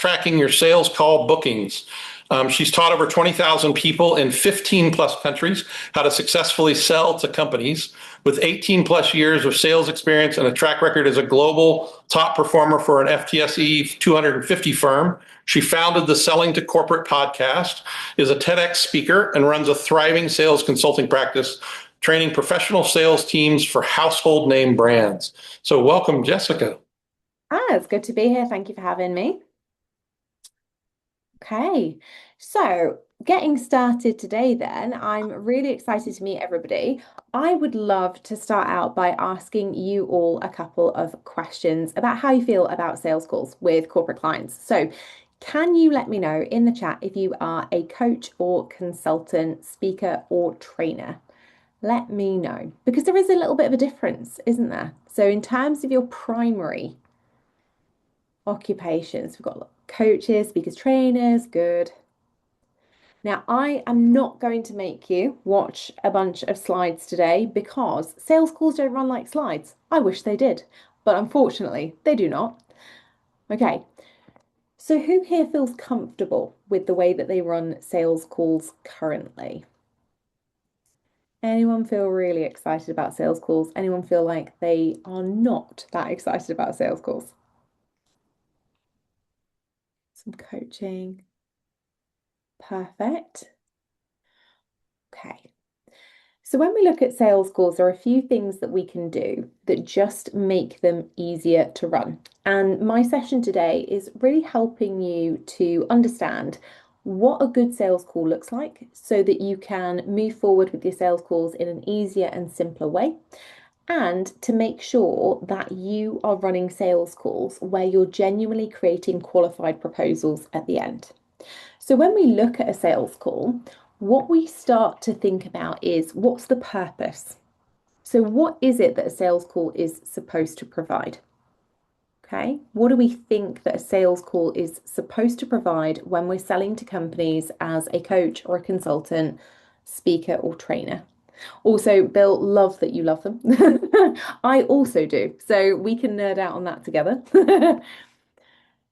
tracking your sales call bookings. She's taught over 20,000 people in 15 plus countries how to successfully sell to companies. With 18 plus years of sales experience and a track record as a global top performer for an FTSE 250 firm, she founded the Selling to Corporate podcast, is a TEDx speaker, and runs a thriving sales consulting practice, training professional sales teams for household name brands. So welcome, Jessica. It's good to be here. Thank you for having me. Okay, so getting started today then, I'm really excited to meet everybody. I would love to start out by asking you all a couple of questions about how you feel about sales calls with corporate clients. So, can you let me know in the chat if you are a coach or consultant, speaker or trainer? Let me know because there is a little bit of a difference, isn't there? So, in terms of your primary occupations, we've got coaches, speakers, trainers, good. Now, I am not going to make you watch a bunch of slides today because sales calls don't run like slides. I wish they did, but unfortunately, they do not. Okay, so who here feels comfortable with the way that they run sales calls currently? Anyone feel really excited about sales calls? Anyone feel like they are not that excited about sales calls? Some coaching. Perfect. Okay. So when we look at sales calls, there are a few things that we can do that just make them easier to run. And my session today is really helping you to understand what a good sales call looks like so that you can move forward with your sales calls in an easier and simpler way. And to make sure that you are running sales calls where you're genuinely creating qualified proposals at the end. So when we look at a sales call, what we start to think about is what's the purpose? So what is it that a sales call is supposed to provide? Okay, what do we think that a sales call is supposed to provide when we're selling to companies as a coach or a consultant, speaker or trainer? Also, Bill, love that you love them. I also do. So we can nerd out on that together.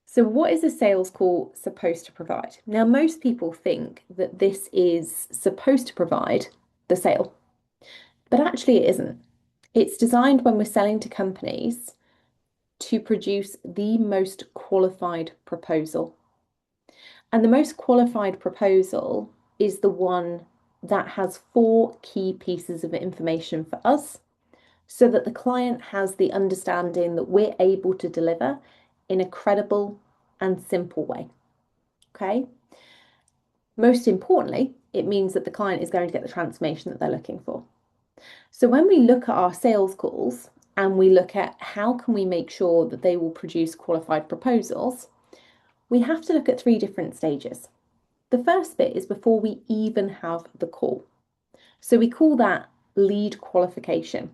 So, what is a sales call supposed to provide? Now, most people think that this is supposed to provide the sale, but actually, it isn't. It's designed when we're selling to companies to produce the most qualified proposal. And the most qualified proposal is the one that has four key pieces of information for us so that the client has the understanding that we're able to deliver in a credible and simple way. Okay. Most importantly, it means that the client is going to get the transformation that they're looking for. So when we look at our sales calls and we look at how can we make sure that they will produce qualified proposals, we have to look at three different stages. The first bit is before we even have the call. So we call that lead qualification.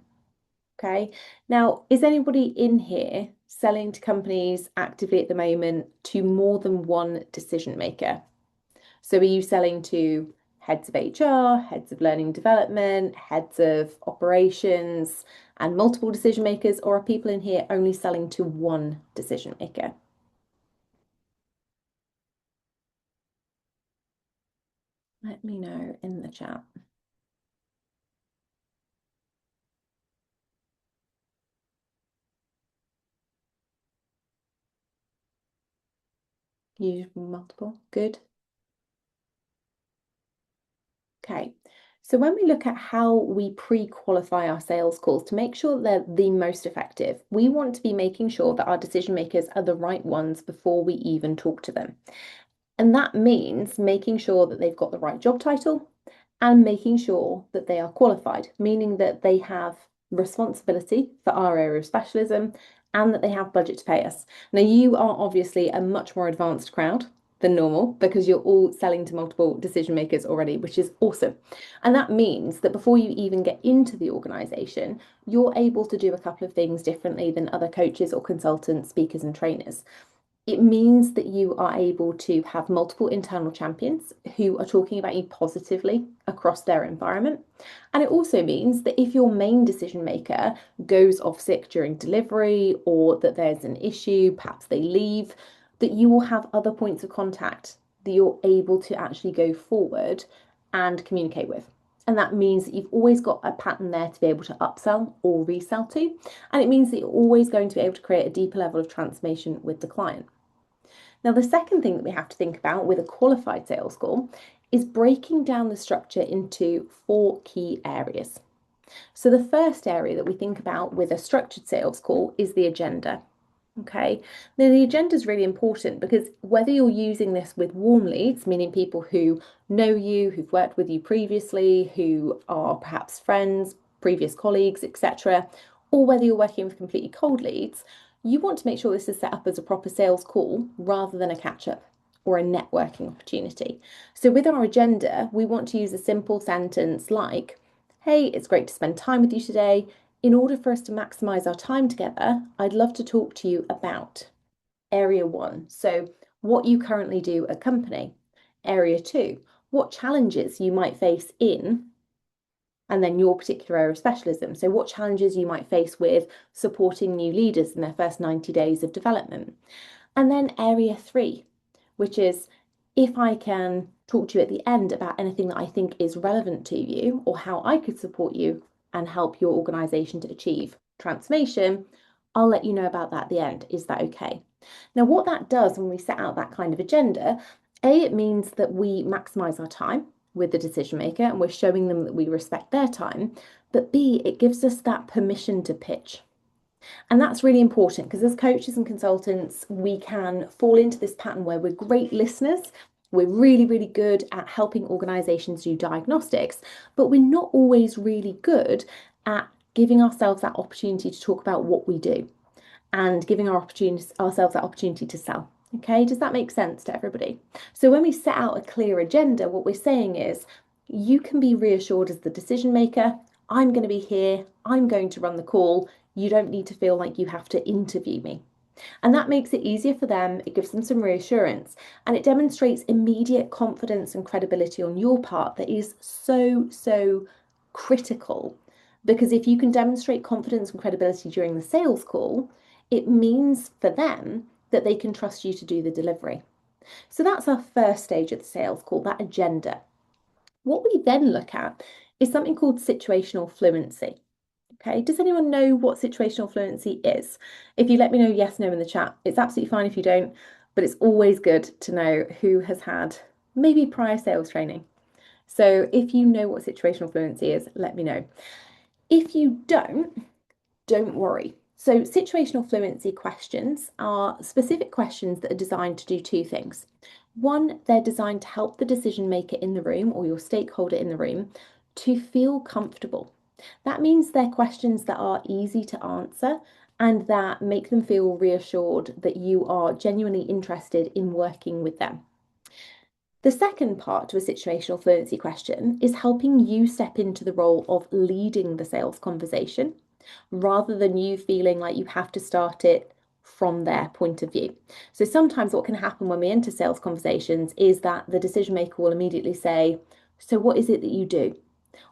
Okay. Now, is anybody in here selling to companies actively at the moment to more than one decision maker? So are you selling to heads of HR, heads of learning and development, heads of operations, and multiple decision makers, or are people in here only selling to one decision maker? Let me know in the chat. Use multiple. Good. Okay. So when we look at how we pre-qualify our sales calls to make sure they're the most effective, we want to be making sure that our decision makers are the right ones before we even talk to them. And that means making sure that they've got the right job title and making sure that they are qualified, meaning that they have responsibility for our area of specialism and that they have budget to pay us. Now, you are obviously a much more advanced crowd than normal because you're all selling to multiple decision makers already, which is awesome. And that means that before you even get into the organization, you're able to do a couple of things differently than other coaches or consultants, speakers, and trainers. It means that you are able to have multiple internal champions who are talking about you positively across their environment. And it also means that if your main decision maker goes off sick during delivery or that there's an issue, perhaps they leave, that you will have other points of contact that you're able to actually go forward and communicate with. And that means that you've always got a pattern there to be able to upsell or resell to. And it means that you're always going to be able to create a deeper level of transformation with the client. Now, the second thing that we have to think about with a qualified sales call is breaking down the structure into 4 key areas. So, the first area that we think about with a structured sales call is the agenda. Okay, now the agenda is really important because whether you're using this with warm leads, meaning people who know you, who've worked with you previously, who are perhaps friends, previous colleagues, etc., or whether you're working with completely cold leads, you want to make sure this is set up as a proper sales call rather than a catch up or a networking opportunity. So, with our agenda, we want to use a simple sentence like, "Hey, it's great to spend time with you today. In order for us to maximize our time together, I'd love to talk to you about area 1. So, what you currently do at company. Area 2, what challenges you might face in, and then your particular area of specialism. So, what challenges you might face with supporting new leaders in their first 90 days of development. And then area 3, which is if I can talk to you at the end about anything that I think is relevant to you or how I could support you and help your organization to achieve transformation, I'll let you know about that at the end. Is that okay? Now, what that does when we set out that kind of agenda, A, it means that we maximize our time with the decision maker and we're showing them that we respect their time. But B, it gives us that permission to pitch. And that's really important because as coaches and consultants, we can fall into this pattern where we're great listeners. We're really, really good at helping organizations do diagnostics, but we're not always really good at giving ourselves that opportunity to talk about what we do and giving ourselves that opportunity to sell. Okay, does that make sense to everybody? So when we set out a clear agenda, what we're saying is you can be reassured as the decision maker. I'm going to be here. I'm going to run the call. You don't need to feel like you have to interview me. And that makes it easier for them. It gives them some reassurance and it demonstrates immediate confidence and credibility on your part that is so, so critical. Because if you can demonstrate confidence and credibility during the sales call, it means for them that they can trust you to do the delivery. So that's our first stage of the sales call, that agenda. What we then look at is something called situational fluency. Okay, does anyone know what situational fluency is? If you let me know yes, no in the chat, it's absolutely fine if you don't, but it's always good to know who has had maybe prior sales training. So if you know what situational fluency is, let me know. If you don't worry. So situational fluency questions are specific questions that are designed to do 2 things. One, they're designed to help the decision maker in the room or your stakeholder in the room to feel comfortable. That means they're questions that are easy to answer and that make them feel reassured that you are genuinely interested in working with them. The second part to a situational fluency question is helping you step into the role of leading the sales conversation rather than you feeling like you have to start it from their point of view. So sometimes what can happen when we enter sales conversations is that the decision maker will immediately say, "So what is it that you do?"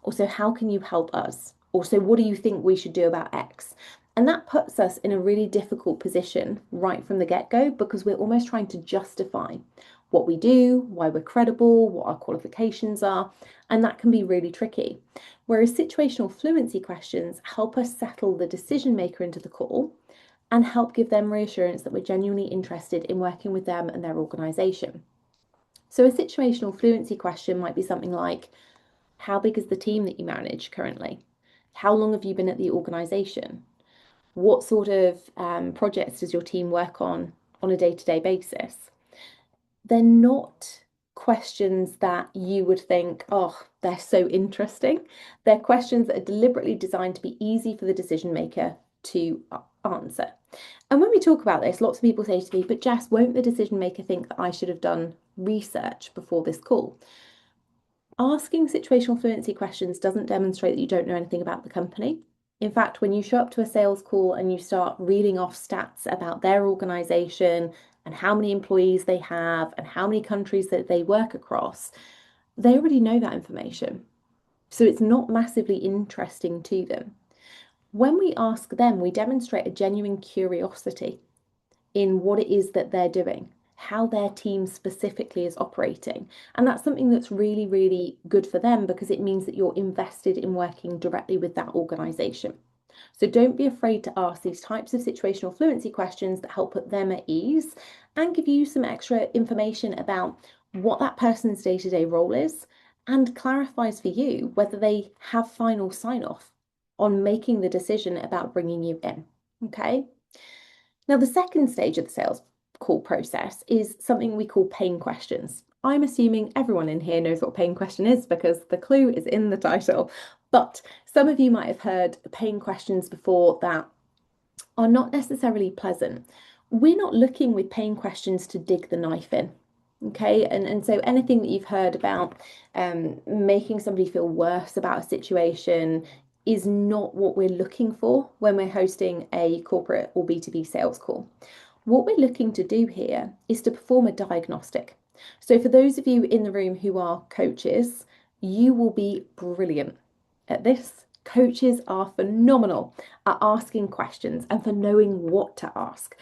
Also, how can you help us? Also, what do you think we should do about X? And that puts us in a really difficult position right from the get-go because we're almost trying to justify what we do, why we're credible, what our qualifications are, and that can be really tricky. Whereas situational fluency questions help us settle the decision maker into the call and help give them reassurance that we're genuinely interested in working with them and their organisation. So a situational fluency question might be something like, how big is the team that you manage currently? How long have you been at the organisation? What sort of projects does your team work on a day-to-day basis? They're not questions that you would think, oh, they're so interesting. They're questions that are deliberately designed to be easy for the decision maker to answer. And when we talk about this, lots of people say to me, but Jess, won't the decision maker think that I should have done research before this call? Asking situational fluency questions doesn't demonstrate that you don't know anything about the company. In fact, when you show up to a sales call and you start reading off stats about their organization and how many employees they have and how many countries that they work across, they already know that information. So it's not massively interesting to them. When we ask them, we demonstrate a genuine curiosity in what it is that they're doing, how their team specifically is operating. And that's something that's really, really good for them because it means that you're invested in working directly with that organization. So don't be afraid to ask these types of situational fluency questions that help put them at ease and give you some extra information about what that person's day-to-day role is and clarifies for you whether they have final sign-off on making the decision about bringing you in. Okay. Now, the second stage of the sales call process is something we call pain questions. I'm assuming everyone in here knows what a pain question is because the clue is in the title. But some of you might have heard pain questions before that are not necessarily pleasant. We're not looking with pain questions to dig the knife in. Okay, and so anything that you've heard about making somebody feel worse about a situation is not what we're looking for when we're hosting a corporate or B2B sales call. What we're looking to do here is to perform a diagnostic. So for those of you in the room who are coaches, you will be brilliant at this. Coaches are phenomenal at asking questions and for knowing what to ask.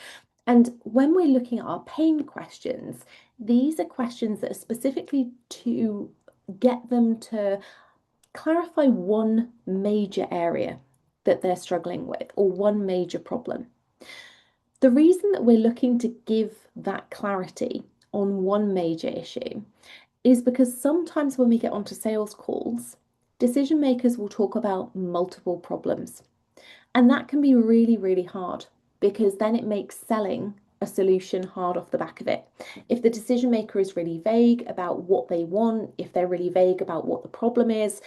And when we're looking at our pain questions, these are questions that are specifically to get them to clarify one major area that they're struggling with or one major problem. The reason that we're looking to give that clarity on one major issue is because sometimes when we get onto sales calls, decision makers will talk about multiple problems. And that can be really, really hard because then it makes selling a solution hard off the back of it. If the decision maker is really vague about what they want, if they're really vague about what the problem is,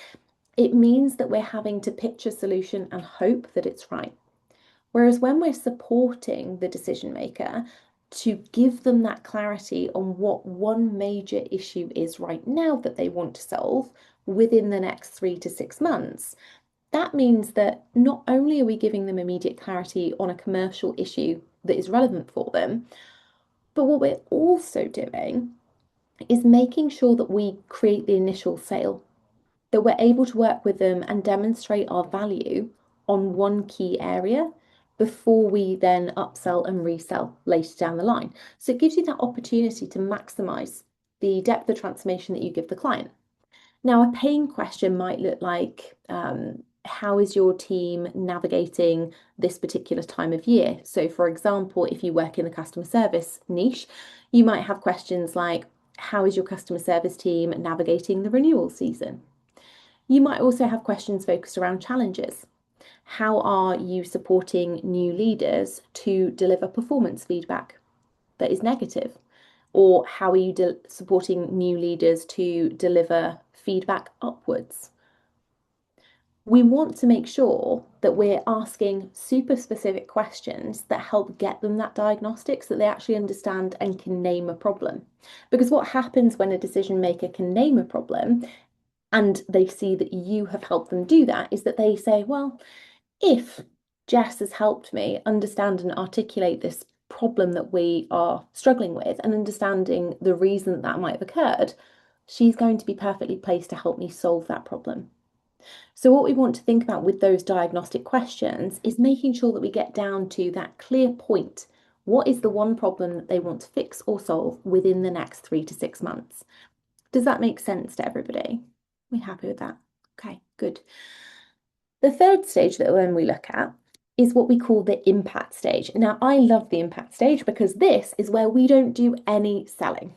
it means that we're having to pitch a solution and hope that it's right. Whereas when we're supporting the decision maker to give them that clarity on what one major issue is right now that they want to solve within the next 3 to 6 months, that means that not only are we giving them immediate clarity on a commercial issue that is relevant for them, but what we're also doing is making sure that we create the initial sale, that we're able to work with them and demonstrate our value on one key area before we then upsell and resell later down the line. So it gives you that opportunity to maximize the depth of transformation that you give the client. Now, a pain question might look like how is your team navigating this particular time of year? So, for example, if you work in the customer service niche, you might have questions like, how is your customer service team navigating the renewal season? You might also have questions focused around challenges. How are you supporting new leaders to deliver performance feedback that is negative? Or how are you supporting new leaders to deliver feedback upwards? We want to make sure that we're asking super specific questions that help get them that diagnostic so that they actually understand and can name a problem. Because what happens when a decision maker can name a problem and they see that you have helped them do that is that they say, well, if Jess has helped me understand and articulate this problem that we are struggling with and understanding the reason that that might have occurred, she's going to be perfectly placed to help me solve that problem. So what we want to think about with those diagnostic questions is making sure that we get down to that clear point. What is the one problem that they want to fix or solve within the next 3 to 6 months? Does that make sense to everybody? We happy with that? Okay, good. The third stage that then we look at is what we call the impact stage. Now, I love the impact stage because this is where we don't do any selling.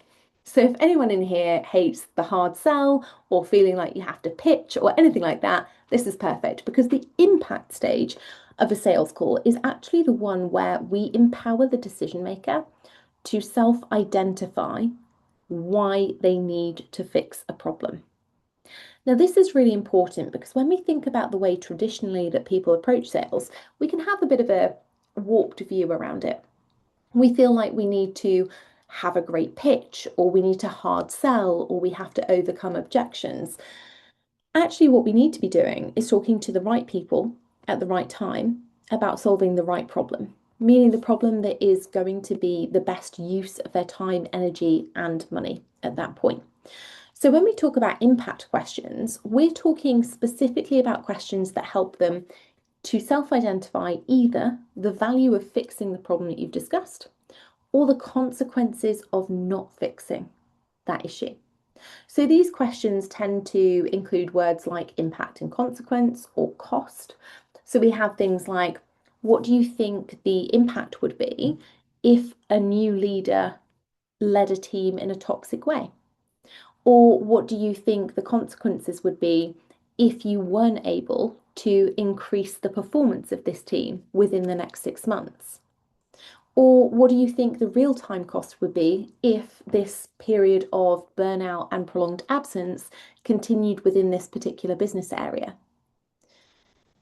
So if anyone in here hates the hard sell or feeling like you have to pitch or anything like that, this is perfect because the impact stage of a sales call is actually the one where we empower the decision maker to self-identify why they need to fix a problem. Now, this is really important because when we think about the way traditionally that people approach sales, we can have a bit of a warped view around it. We feel like we need to have a great pitch, or we need to hard sell, or we have to overcome objections. Actually, what we need to be doing is talking to the right people at the right time about solving the right problem, meaning the problem that is going to be the best use of their time, energy, and money at that point. So when we talk about impact questions, we're talking specifically about questions that help them to self-identify either the value of fixing the problem that you've discussed, or the consequences of not fixing that issue. So these questions tend to include words like impact and consequence or cost. So we have things like, what do you think the impact would be if a new leader led a team in a toxic way? Or what do you think the consequences would be if you weren't able to increase the performance of this team within the next 6 months? Or what do you think the real-time cost would be if this period of burnout and prolonged absence continued within this particular business area?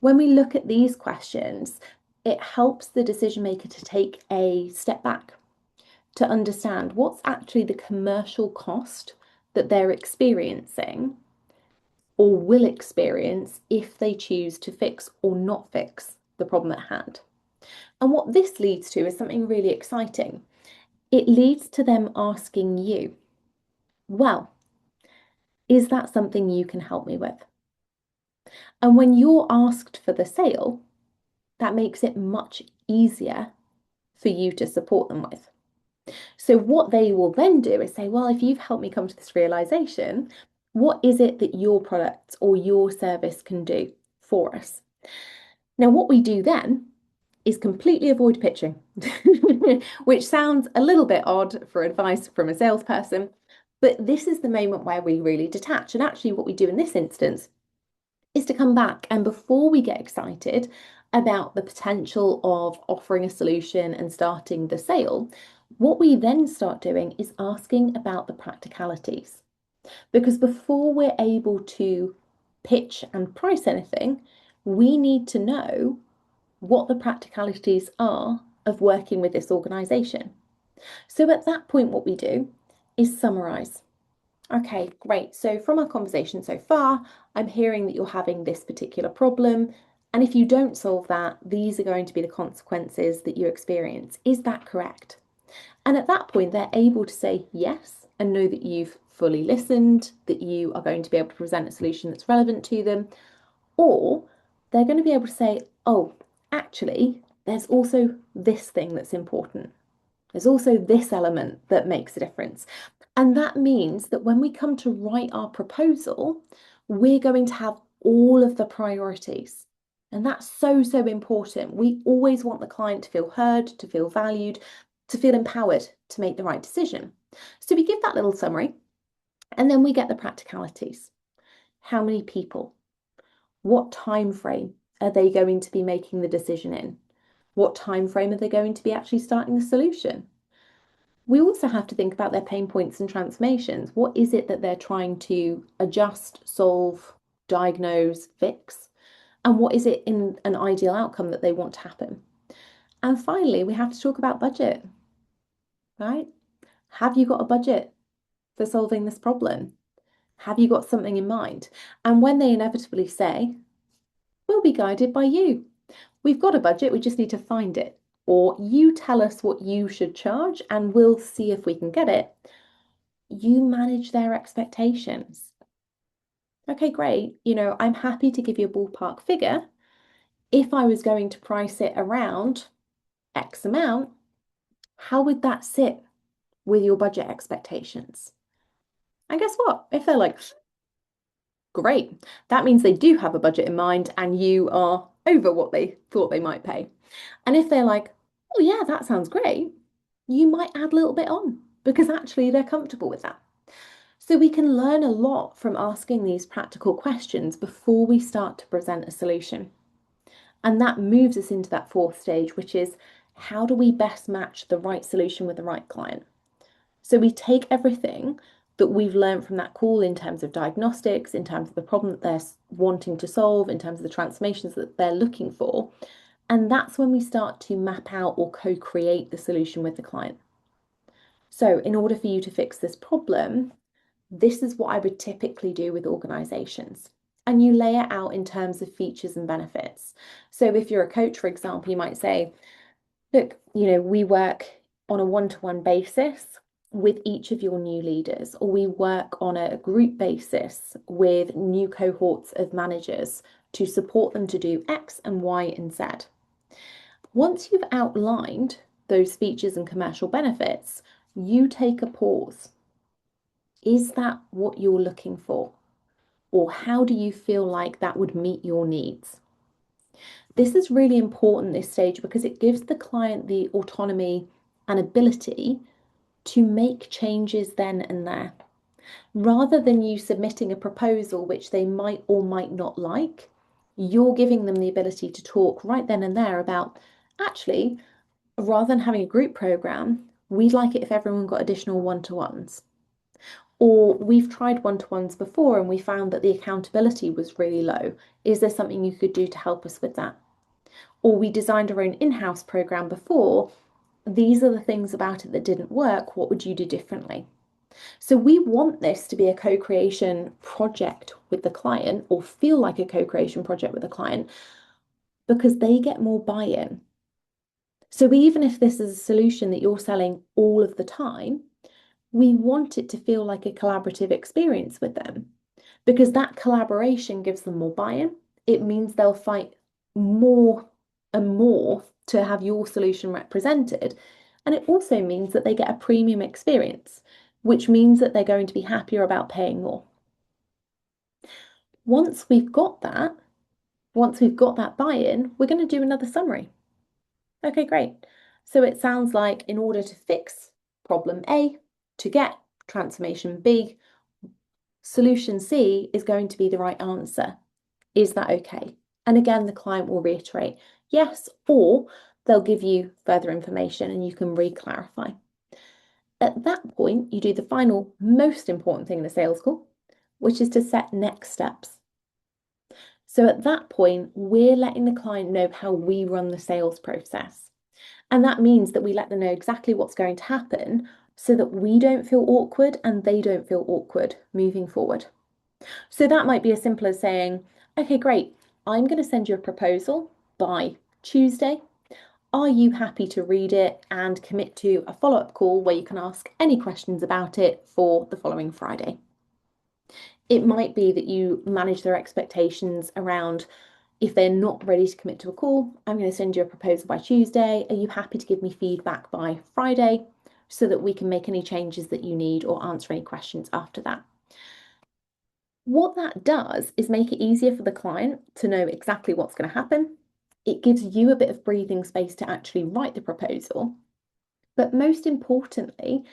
When we look at these questions, it helps the decision maker to take a step back to understand what's actually the commercial cost that they're experiencing or will experience if they choose to fix or not fix the problem at hand. And what this leads to is something really exciting. It leads to them asking you, well, is that something you can help me with? And when you're asked for the sale, that makes it much easier for you to support them with. So what they will then do is say, well, if you've helped me come to this realization, what is it that your product or your service can do for us? Now, what we do then is completely avoid pitching, which sounds a little bit odd for advice from a salesperson, but this is the moment where we really detach. And actually, what we do in this instance is to come back and before we get excited about the potential of offering a solution and starting the sale, what we then start doing is asking about the practicalities. Because before we're able to pitch and price anything, we need to know what the practicalities are of working with this organization. So at that point, what we do is summarize. Okay, great. So from our conversation so far, I'm hearing that you're having this particular problem. And if you don't solve that, these are going to be the consequences that you experience. Is that correct? And at that point, they're able to say yes and know that you've fully listened, that you are going to be able to present a solution that's relevant to them. Or they're going to be able to say, oh, actually, there's also this thing that's important. There's also this element that makes a difference. And that means that when we come to write our proposal, we're going to have all of the priorities. And that's so, so important. We always want the client to feel heard, to feel valued, to feel empowered to make the right decision. So we give that little summary and then we get the practicalities. How many people? What time frame are they going to be making the decision in? What time frame are they going to be actually starting the solution? We also have to think about their pain points and transformations. What is it that they're trying to adjust, solve, diagnose, fix? And what is it in an ideal outcome that they want to happen? And finally, we have to talk about budget, right? Have you got a budget for solving this problem? Have you got something in mind? And when they inevitably say, we'll be guided by you. We've got a budget, we just need to find it. Or you tell us what you should charge and we'll see if we can get it. You manage their expectations. Okay, great. I'm happy to give you a ballpark figure. If I was going to price it around X amount, how would that sit with your budget expectations? And guess what? If they're like, great, that means they do have a budget in mind and you are over what they thought they might pay. And if they're like, oh, yeah, that sounds great, you might add a little bit on because actually they're comfortable with that. So we can learn a lot from asking these practical questions before we start to present a solution. And that moves us into that fourth stage, which is how do we best match the right solution with the right client? So we take everything that we've learned from that call in terms of diagnostics, in terms of the problem that they're wanting to solve, in terms of the transformations that they're looking for. And that's when we start to map out or co-create the solution with the client. So in order for you to fix this problem, this is what I would typically do with organizations. And you lay it out in terms of features and benefits. So if you're a coach, for example, you might say, look, we work on a one-to-one basis with each of your new leaders, or we work on a group basis with new cohorts of managers to support them to do X and Y and Z. Once you've outlined those features and commercial benefits, you take a pause. Is that what you're looking for? Or how do you feel like that would meet your needs? This is really important this stage because it gives the client the autonomy and ability to make changes then and there. Rather than you submitting a proposal which they might or might not like, you're giving them the ability to talk right then and there about actually, rather than having a group program, we'd like it if everyone got additional one-to-ones. Or we've tried one-to-ones before and we found that the accountability was really low. Is there something you could do to help us with that? Or we designed our own in-house program before. These are the things about it that didn't work. What would you do differently? So we want this to be a co-creation project with the client or feel like a co-creation project with the client because they get more buy-in. So even if this is a solution that you're selling all of the time, we want it to feel like a collaborative experience with them because that collaboration gives them more buy-in. It means they'll fight more and more to have your solution represented. And it also means that they get a premium experience, which means that they're going to be happier about paying more. Once we've got that, once we've got that buy-in, we're going to do another summary. Okay, great. So it sounds like in order to fix problem A, to get transformation B, solution C is going to be the right answer. Is that okay? And again, the client will reiterate yes, or they'll give you further information and you can re-clarify. At that point, you do the final, most important thing in a sales call, which is to set next steps. So at that point, we're letting the client know how we run the sales process. And that means that we let them know exactly what's going to happen so that we don't feel awkward and they don't feel awkward moving forward. So that might be as simple as saying, okay, great, I'm going to send you a proposal by Tuesday. Are you happy to read it and commit to a follow-up call where you can ask any questions about it for the following Friday? It might be that you manage their expectations around if they're not ready to commit to a call, I'm going to send you a proposal by Tuesday. Are you happy to give me feedback by Friday so that we can make any changes that you need or answer any questions after that? What that does is make it easier for the client to know exactly what's going to happen. It gives you a bit of breathing space to actually write the proposal. But most importantly,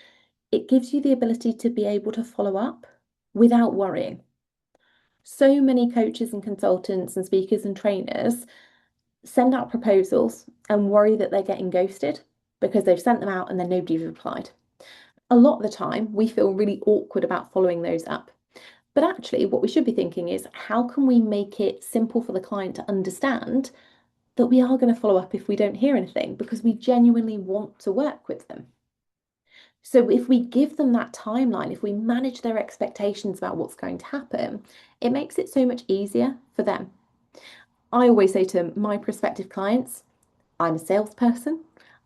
it gives you the ability to be able to follow up without worrying. So many coaches and consultants and speakers and trainers send out proposals and worry that they're getting ghosted because they've sent them out and then nobody's replied. A lot of the time, we feel really awkward about following those up. But actually, what we should be thinking is how can we make it simple for the client to understand that we are going to follow up if we don't hear anything because we genuinely want to work with them. So if we give them that timeline, if we manage their expectations about what's going to happen, it makes it so much easier for them. I always say to my prospective clients, I'm a salesperson.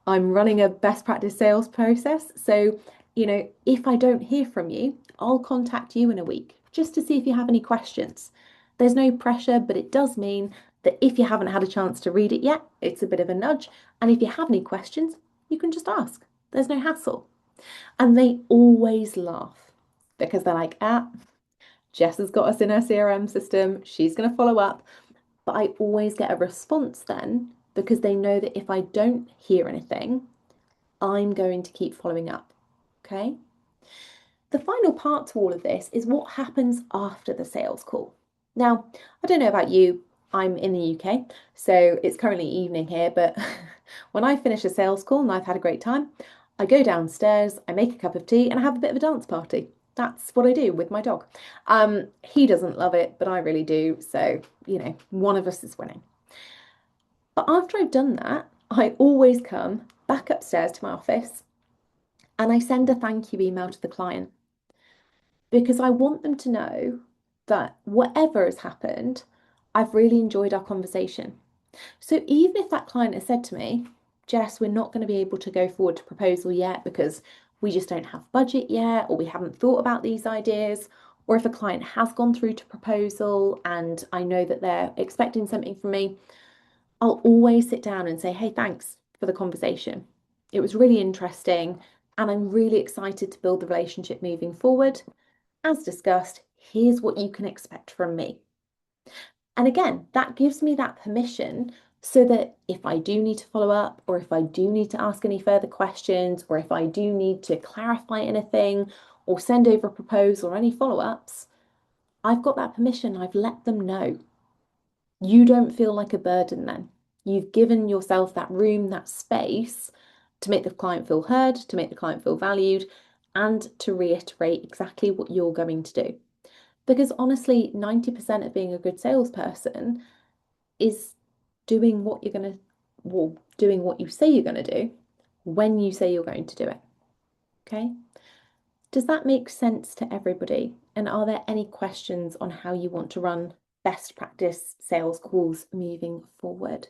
I'm running a best practice sales process. So, if I don't hear from you, I'll contact you in a week just to see if you have any questions. There's no pressure, but it does mean that if you haven't had a chance to read it yet, it's a bit of a nudge. And if you have any questions, you can just ask. There's no hassle. And they always laugh because they're like, Jess has got us in her CRM system. She's going to follow up. But I always get a response then because they know that if I don't hear anything, I'm going to keep following up. Okay. The final part to all of this is what happens after the sales call. Now, I don't know about you, I'm in the UK, so it's currently evening here, but when I finish a sales call and I've had a great time, I go downstairs, I make a cup of tea, and I have a bit of a dance party. That's what I do with my dog. He doesn't love it, but I really do. So, one of us is winning. But after I've done that, I always come back upstairs to my office and I send a thank you email to the client because I want them to know that whatever has happened, I've really enjoyed our conversation. So even if that client has said to me, Jess, we're not going to be able to go forward to proposal yet because we just don't have budget yet, or we haven't thought about these ideas, or if a client has gone through to proposal and I know that they're expecting something from me, I'll always sit down and say, hey, thanks for the conversation. It was really interesting, and I'm really excited to build the relationship moving forward. As discussed, here's what you can expect from me. And again, that gives me that permission so that if I do need to follow up, or if I do need to ask any further questions, or if I do need to clarify anything, or send over a proposal or any follow-ups, I've got that permission. I've let them know. You don't feel like a burden then. You've given yourself that room, that space to make the client feel heard, to make the client feel valued, and to reiterate exactly what you're going to do. Because honestly, 90% of being a good salesperson is doing what you're going to, well, doing what you say you're going to do when you say you're going to do it. Okay? Does that make sense to everybody? And are there any questions on how you want to run best practice sales calls moving forward?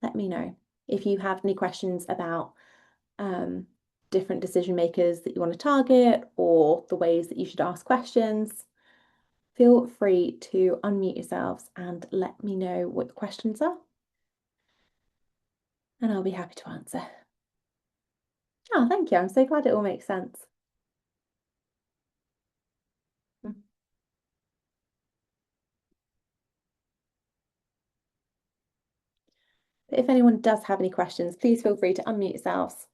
Let me know. If you have any questions about different decision makers that you want to target or the ways that you should ask questions, feel free to unmute yourselves and let me know what the questions are. And I'll be happy to answer. Oh, thank you. I'm so glad it all makes sense. But if anyone does have any questions, please feel free to unmute yourselves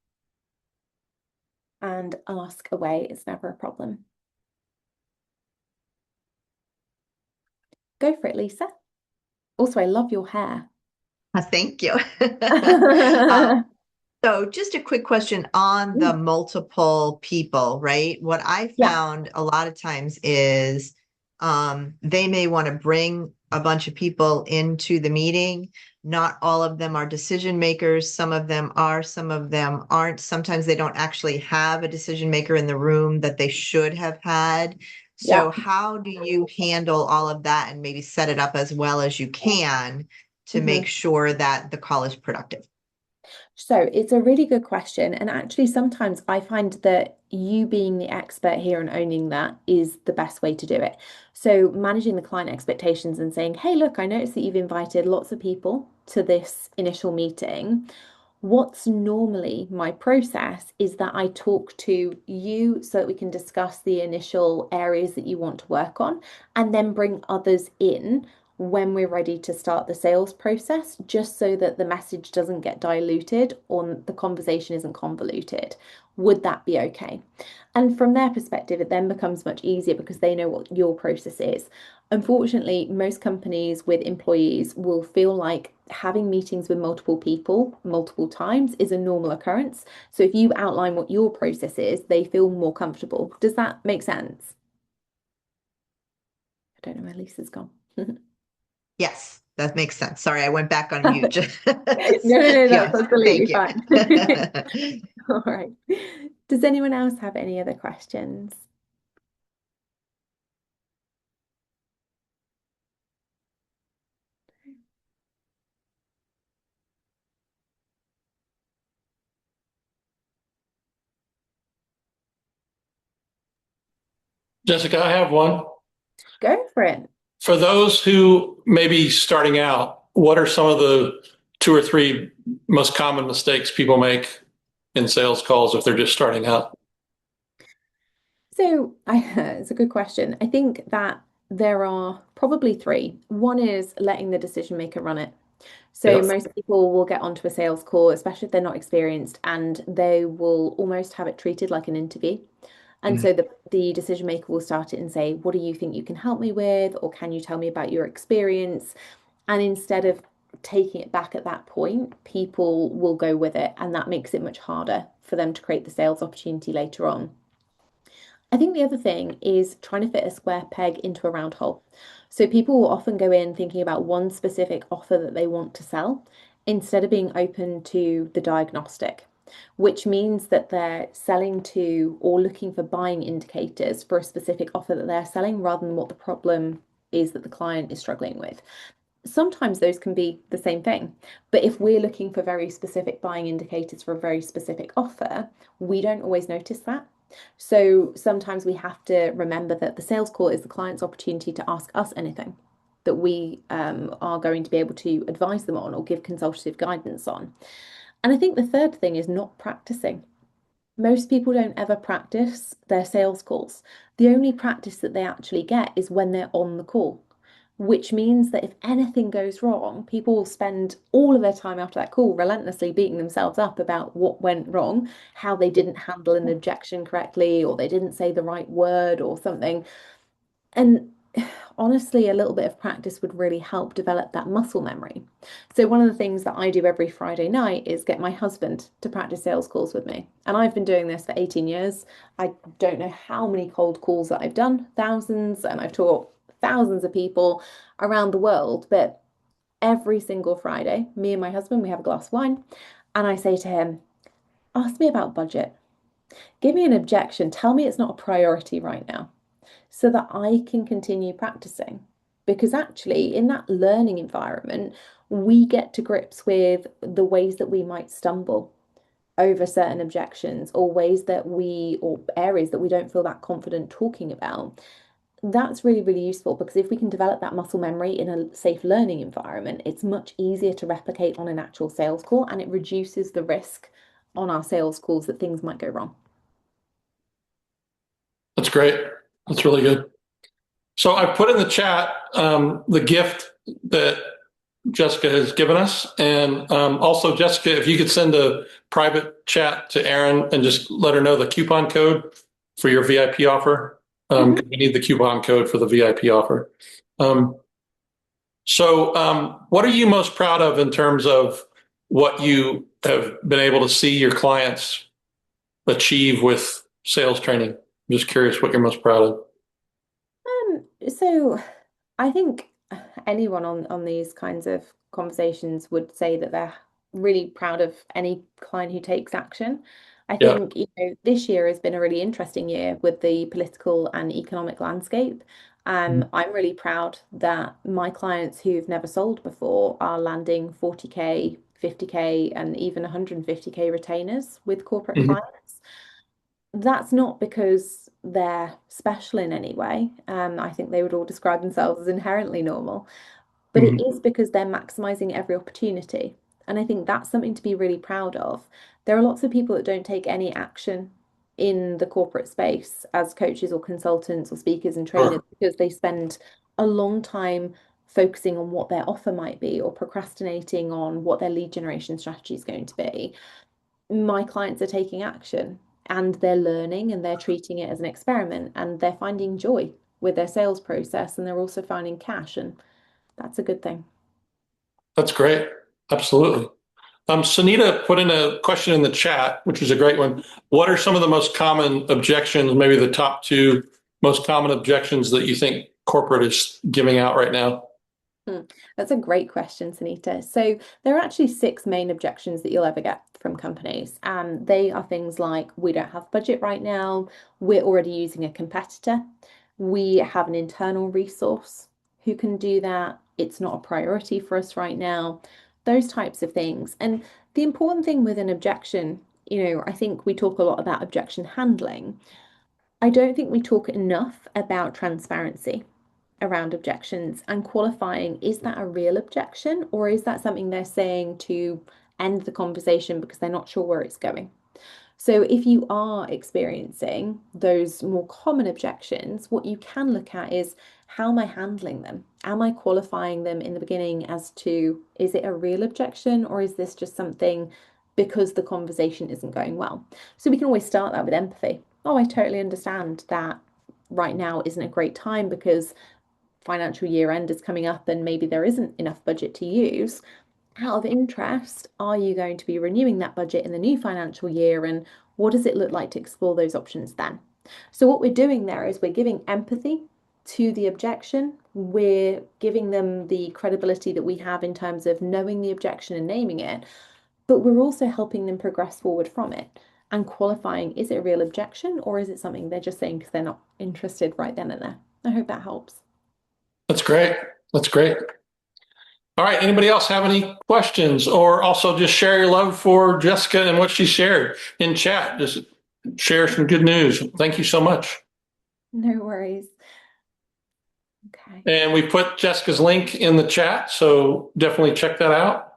and ask away. It's never a problem. Go for it, Lisa. Also, I love your hair. Thank you. So just a quick question on the multiple people, right? What I found a lot of times is they may want to bring a bunch of people into the meeting. Not all of them are decision makers. Some of them are, some of them aren't. Sometimes they don't actually have a decision maker in the room that they should have had. So how do you handle all of that and maybe set it up as well as you can to make sure that the call is productive? So it's a really good question. And actually, sometimes I find that you being the expert here and owning that is the best way to do it. So managing the client expectations and saying, hey, look, I noticed that you've invited lots of people to this initial meeting. What's normally my process is that I talk to you so that we can discuss the initial areas that you want to work on and then bring others in when we're ready to start the sales process, just so that the message doesn't get diluted or the conversation isn't convoluted. Would that be okay? And from their perspective, it then becomes much easier because they know what your process is. Unfortunately, most companies with employees will feel like having meetings with multiple people multiple times is a normal occurrence. So if you outline what your process is, they feel more comfortable. Does that make sense? I don't know where Lisa's gone. Yes, that makes sense. Sorry, I went back on mute. No, that's Yes, absolutely thank fine. you. All right. Does anyone else have any other questions? Jessica, I have one. Go for it. For those who may be starting out, what are some of the two or three most common mistakes people make in sales calls if they're just starting out? So it's a good question. I think that there are probably three. One is letting the decision maker run it. So Yep. most people will get onto a sales call, especially if they're not experienced, and they will almost have it treated like an interview. And Mhm. so the decision maker will start it and say, what do you think you can help me with? Or can you tell me about your experience? And instead of taking it back at that point, people will go with it. And that makes it much harder for them to create the sales opportunity later on. I think the other thing is trying to fit a square peg into a round hole. So people will often go in thinking about one specific offer that they want to sell instead of being open to the diagnostic, which means that they're selling to or looking for buying indicators for a specific offer that they're selling rather than what the problem is that the client is struggling with. Sometimes those can be the same thing. But if we're looking for very specific buying indicators for a very specific offer, we don't always notice that. So sometimes we have to remember that the sales call is the client's opportunity to ask us anything that we are going to be able to advise them on or give consultative guidance on. And I think the third thing is not practicing. Most people don't ever practice their sales calls. The only practice that they actually get is when they're on the call, which means that if anything goes wrong, people will spend all of their time after that call relentlessly beating themselves up about what went wrong, how they didn't handle an objection correctly, or they didn't say the right word or something. And honestly, a little bit of practice would really help develop that muscle memory. So, one of the things that I do every Friday night is get my husband to practice sales calls with me. And I've been doing this for 18 years. I don't know how many cold calls that I've done, thousands, and I've taught thousands of people around the world. But every single Friday, me and my husband, we have a glass of wine, and I say to him, ask me about budget. Give me an objection. Tell me it's not a priority right now so that I can continue practicing. Because actually, in that learning environment, we get to grips with the ways that we might stumble over certain objections or ways that or areas that we don't feel that confident talking about. That's really, really useful because if we can develop that muscle memory in a safe learning environment, it's much easier to replicate on an actual sales call and it reduces the risk on our sales calls that things might go wrong. That's great. That's really good. So I put in the chat the gift that Jessica has given us. And also, Jessica, if you could send a private chat to Erin and just let her know the coupon code for your VIP offer. We need the coupon code for the VIP offer. What are you most proud of in terms of what you have been able to see your clients achieve with sales training? I'm just curious what you're most proud of. So I think anyone on these kinds of conversations would say that they're really proud of any client who takes action. I Yeah. think, this year has been a really interesting year with the political and economic landscape. I'm really proud that my clients who've never sold before are landing 40K, 50K, and even 150K retainers with corporate Mhm. clients. That's not because they're special in any way. I think they would all describe themselves as inherently normal, but it Mhm. is because they're maximizing every opportunity. And I think that's something to be really proud of. There are lots of people that don't take any action in the corporate space as coaches or consultants or speakers and trainers Sure. because they spend a long time focusing on what their offer might be or procrastinating on what their lead generation strategy is going to be. My clients are taking action and they're learning and they're treating it as an experiment and they're finding joy with their sales process and they're also finding cash, and that's a good thing. That's great. Absolutely. Sunita put in a question in the chat, which is a great one. What are some of the most common objections, maybe the top two most common objections that you think corporate is giving out right now? That's a great question, Sunita. So there are actually six main objections that you'll ever get from companies. And they are things like, we don't have budget right now, we're already using a competitor, we have an internal resource who can do that, it's not a priority for us right now, those types of things. And the important thing with an objection, I think we talk a lot about objection handling. I don't think we talk enough about transparency around objections and qualifying, is that a real objection or is that something they're saying to end the conversation because they're not sure where it's going? So if you are experiencing those more common objections, what you can look at is, how am I handling them? Am I qualifying them in the beginning as to, is it a real objection or is this just something because the conversation isn't going well? So we can always start that with empathy. Oh, I totally understand that right now isn't a great time because financial year end is coming up and maybe there isn't enough budget to use. Out of interest, are you going to be renewing that budget in the new financial year? And what does it look like to explore those options then? So, what we're doing there is we're giving empathy to the objection. We're giving them the credibility that we have in terms of knowing the objection and naming it, but we're also helping them progress forward from it and qualifying, is it a real objection or is it something they're just saying because they're not interested right then and there? I hope that helps. That's great. That's great. All right. Anybody else have any questions, or also just share your love for Jessica and what she shared in chat? Just share some good news. Thank you so much. No worries. Okay. And we put Jessica's link in the chat, so definitely check that out.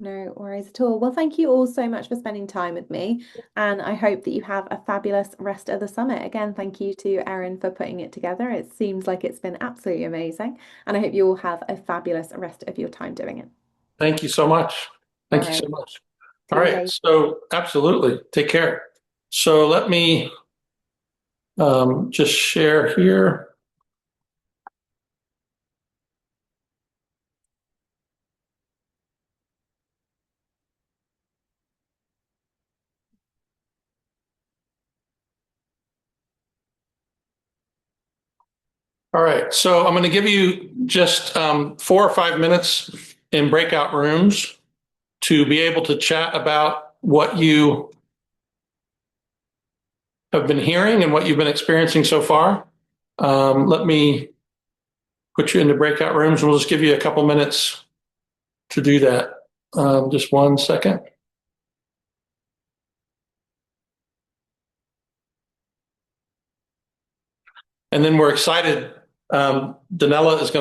No worries at all. Well, thank you all so much for spending time with me. And I hope that you have a fabulous rest of the summit. Again, thank you to Erin for putting it together. It seems like it's been absolutely amazing. And I hope you all have a fabulous rest of your time doing it. Thank you so much. All Thank you right. so much. See All you right. later. So absolutely. Take care. So let me just share here. All right. So I'm going to give you just 4 or 5 minutes in breakout rooms to be able to chat about what you have been hearing and what you've been experiencing so far. Let me put you into breakout rooms. We'll just give you a couple minutes to do that. Just 1 second. And then we're excited. Danella is going